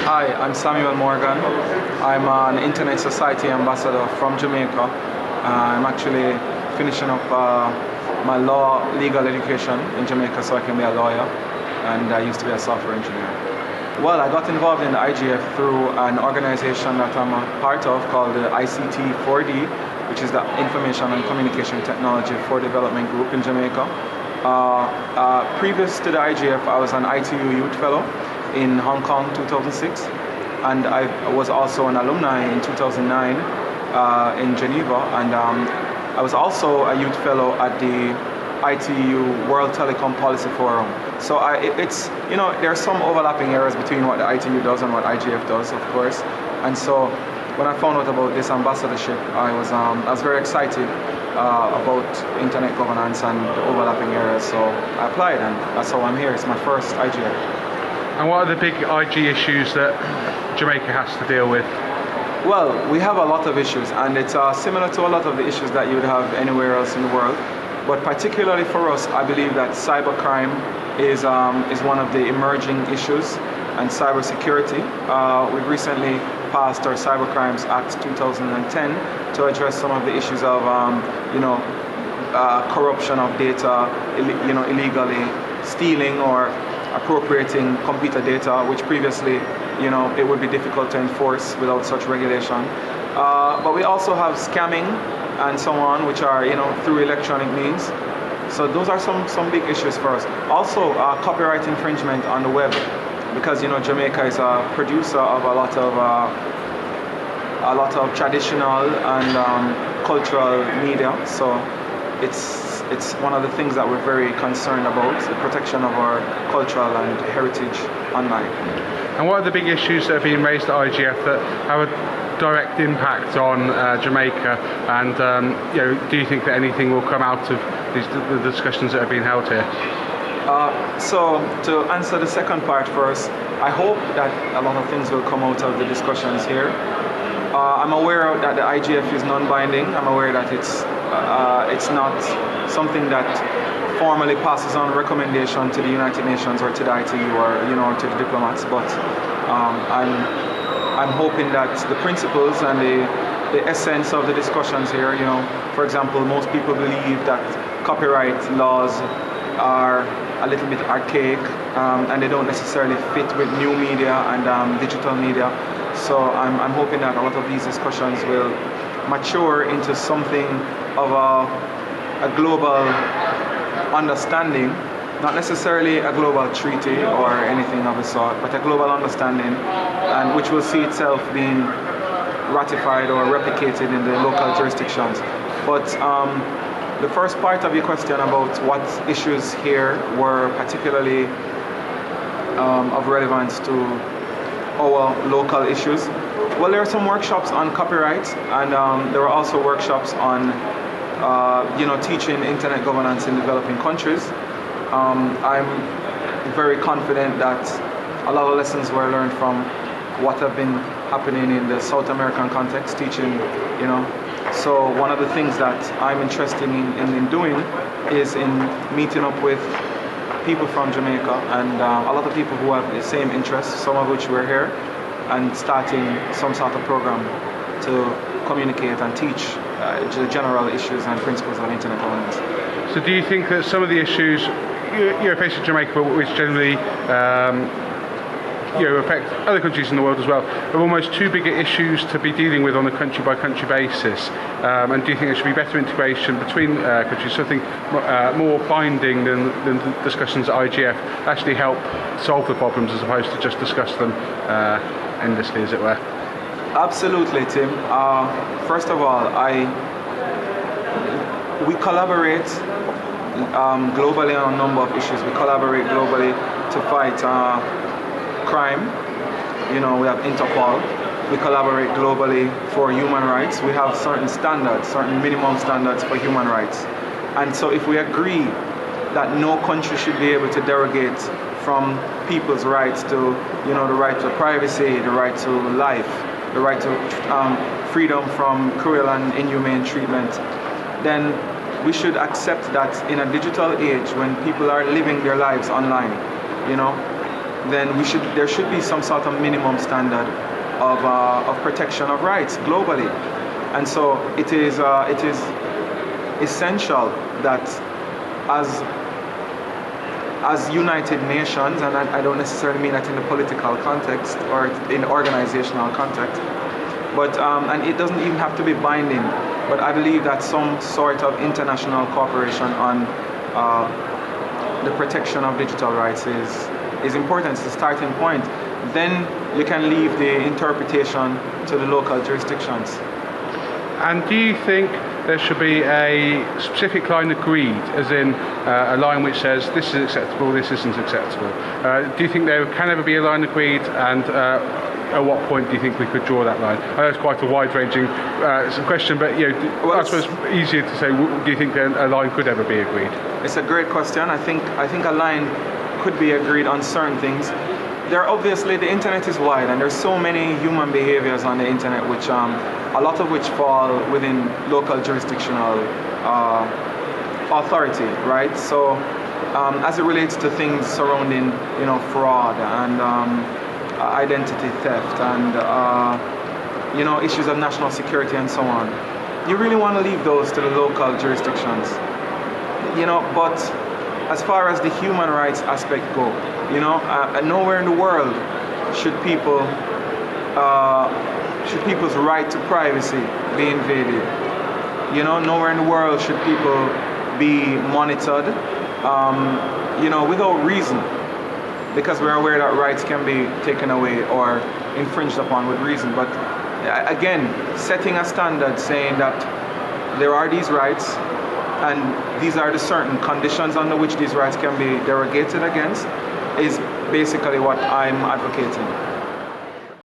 Hi, I'm Samuel Morgan. I'm an Internet Society ambassador from Jamaica. I'm actually finishing up my legal education in Jamaica so I can be a lawyer, and I used to be a software engineer. Well, I got involved in the IGF through an organization that I'm a part of called the ICT4D, which is the Information and Communication Technology for Development Group in Jamaica. Previous to the IGF, I was an ITU Youth Fellow in Hong Kong 2006, and I was also an alumni in 2009 in Geneva, and I was also a Youth Fellow at the ITU World Telecom Policy Forum. So it's, you know, there are some overlapping areas between what the ITU does and what IGF does, of course. And so when I found out about this ambassadorship, I was very excited about internet governance and the overlapping areas. So I applied, and that's how I'm here. It's my first IGF. And what are the big IG issues that Jamaica has to deal with? Well, we have a lot of issues, and it's similar to a lot of the issues that you would have anywhere else in the world. But particularly for us, I believe that cybercrime is one of the emerging issues, and cybersecurity. We've recently passed our Cybercrimes Act 2010 to address some of the issues of corruption of data, illegally stealing or appropriating computer data, which previously, it would be difficult to enforce without such regulation. But we also have scamming and so on, which are, through electronic means. So those are some big issues for us. Also, copyright infringement on the web, because Jamaica is a producer of a lot of traditional and cultural media. So it's one of the things that we're very concerned about, the protection of our cultural and heritage online. And what are the big issues that are being raised at IGF that have a direct impact on Jamaica? And do you think that anything will come out of the discussions that are being held here? So to answer the second part first, I hope that a lot of things will come out of the discussions here. I'm aware that the IGF is non-binding. I'm aware that it's not something that formally passes on recommendation to the United Nations or to the ITU or to the diplomats. But I'm hoping that the principles and the essence of the discussions here, for example, most people believe that copyright laws are a little bit archaic and they don't necessarily fit with new media and digital media. So I'm hoping that a lot of these discussions will mature into something of a global understanding, not necessarily a global treaty or anything of the sort, but a global understanding, and which will see itself being ratified or replicated in the local jurisdictions. But the first part of your question about what issues here were particularly of relevance to our local issues. Well, there are some workshops on copyright, and there are also workshops on teaching internet governance in developing countries. I'm very confident that a lot of lessons were learned from what have been happening in the South American context, teaching, So one of the things that I'm interested in doing is in meeting up with people from Jamaica and a lot of people who have the same interests, some of which were here, and starting some sort of program to communicate and teach the general issues and principles of internet governance. So do you think that some of the issues you're facing in Jamaica, which generally affect other countries in the world as well, are almost too big issues to be dealing with on a country-by-country basis? And do you think there should be better integration between countries, something more binding than discussions at IGF, actually help solve the problems as opposed to just discuss them endlessly, as it were? Absolutely, Tim. First of all, we collaborate globally on a number of issues. We collaborate globally to fight crime. We have Interpol. We collaborate globally for human rights. We have certain standards, certain minimum standards for human rights. And so if we agree that no country should be able to derogate from people's rights to, the right to privacy, the right to life, the right to freedom from cruel and inhumane treatment, then we should accept that in a digital age when people are living their lives online, then there should be some sort of minimum standard of protection of rights globally. And so it is essential that as United Nations, and I don't necessarily mean that in the political context or in organizational context, but and it doesn't even have to be binding, but I believe that some sort of international cooperation on the protection of digital rights is important. It's the starting point. Then you can leave the interpretation to the local jurisdictions. And do you think there should be a specific line agreed, as in a line which says this is acceptable, this isn't acceptable? Do you think there can ever be a line agreed, and at what point do you think we could draw that line? I know it's quite a wide-ranging question, but I suppose easier to say, do you think a line could ever be agreed? It's a great question. I think a line could be agreed on certain things. Obviously, the internet is wide, and there's so many human behaviors on the internet, which a lot of which fall within local jurisdictional authority, right? So, as it relates to things surrounding, fraud and identity theft and issues of national security and so on, you really want to leave those to the local jurisdictions, But as far as the human rights aspect go, nowhere in the world should people's right to privacy be invaded. Nowhere in the world should people be monitored, without reason, because we're aware that rights can be taken away or infringed upon with reason. But again, setting a standard saying that there are these rights, and these are the certain conditions under which these rights can be derogated against, is basically what I'm advocating.